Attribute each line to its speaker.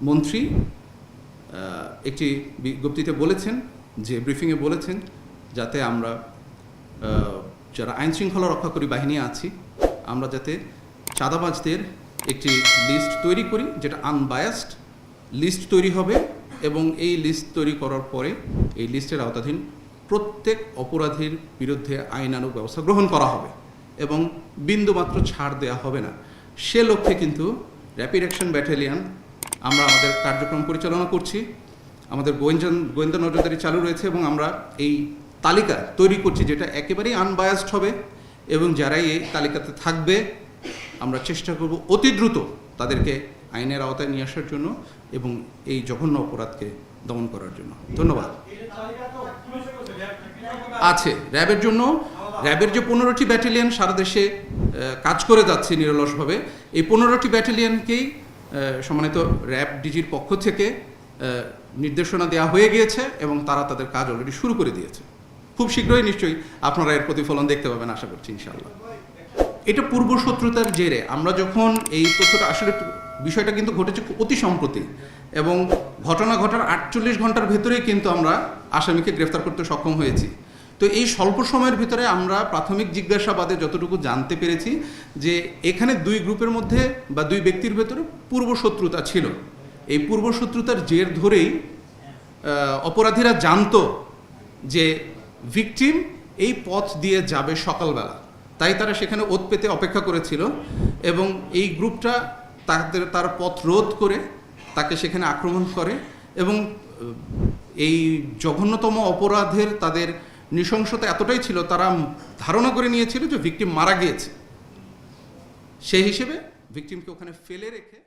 Speaker 1: মন্ত্রী একটি বিজ্ঞপ্তিতে বলেছেন, যে ব্রিফিংয়ে বলেছেন, যাতে আমরা যারা আইন শৃঙ্খলা রক্ষাকারী বাহিনী আছি, আমরা যাতে চাঁদাবাজদের একটি লিস্ট তৈরি করি, যেটা আনবায়াসড লিস্ট তৈরি হবে, এবং এই লিস্ট তৈরি করার পরে এই লিস্টের আওতাধীন প্রত্যেক অপরাধীর বিরুদ্ধে আইনানুগ ব্যবস্থা গ্রহণ করা হবে এবং বিন্দুমাত্র ছাড় দেওয়া হবে না। সে লক্ষ্যে কিন্তু র্যাপিড অ্যাকশন ব্যাটালিয়ন আমরা আমাদের কার্যক্রম পরিচালনা করছি। আমাদের গোয়েন্দা নজরদারি চালু রয়েছে এবং আমরা এই তালিকা তৈরি করছি, যেটা একেবারেই আনবায়াসড হবে, এবং যারাই এই তালিকাতে থাকবে আমরা চেষ্টা করব অতি দ্রুত তাদেরকে আইনের আওতায় নিয়ে আসার জন্য এবং এই জঘন্য অপরাধকে দমন করার জন্য। ধন্যবাদ। আছে র্যাবের জন্য, র্যাবের যে 15টি ব্যাটালিয়ন সারা দেশে কাজ করে যাচ্ছে নিরলসভাবে, এই 15টি ব্যাটালিয়নকেই সম্মানিত র্যাব ডিজির পক্ষ থেকে নির্দেশনা দেওয়া হয়ে গিয়েছে এবং তারা তাদের কাজ অলরেডি শুরু করে দিয়েছে। খুব শীঘ্রই নিশ্চয়ই আপনারা এর প্রতিফলন দেখতে পাবেন, আশা করছি ইনশাআল্লাহ। এটা পূর্বশত্রুতার জেরে আমরা যখন এই তথ্যটা, আসলে বিষয়টা কিন্তু ঘটেছে অতি সম্প্রতি, এবং ঘটনা ঘটার 48 ঘন্টার ভেতরেই কিন্তু আমরা আসামিকে গ্রেফতার করতে সক্ষম হয়েছি। তো এই স্বল্প সময়ের ভিতরে আমরা প্রাথমিক জিজ্ঞাসাবাদে যতটুকু জানতে পেরেছি যে এখানে দুই গ্রুপের মধ্যে বা দুই ব্যক্তির ভেতরে পূর্বশত্রুতা ছিল। এই পূর্বশত্রুতার জের ধরেই অপরাধীরা জানতো যে ভিকটিম এই পথ দিয়ে যাবে সকালবেলা, তাই তারা সেখানে ওত পেতে অপেক্ষা করেছিল এবং এই গ্রুপটা তার পথ রোধ করে তাকে সেখানে আক্রমণ করে এবং এই জঘন্যতম অপরাধের তাদের নৃশংসতা এতটাই ছিল, তারা ধারণা করে নিয়েছিল যে ভিকটিম মারা গিয়েছে। সেই হিসেবে ভিকটিমকে ওখানে ফেলে রেখে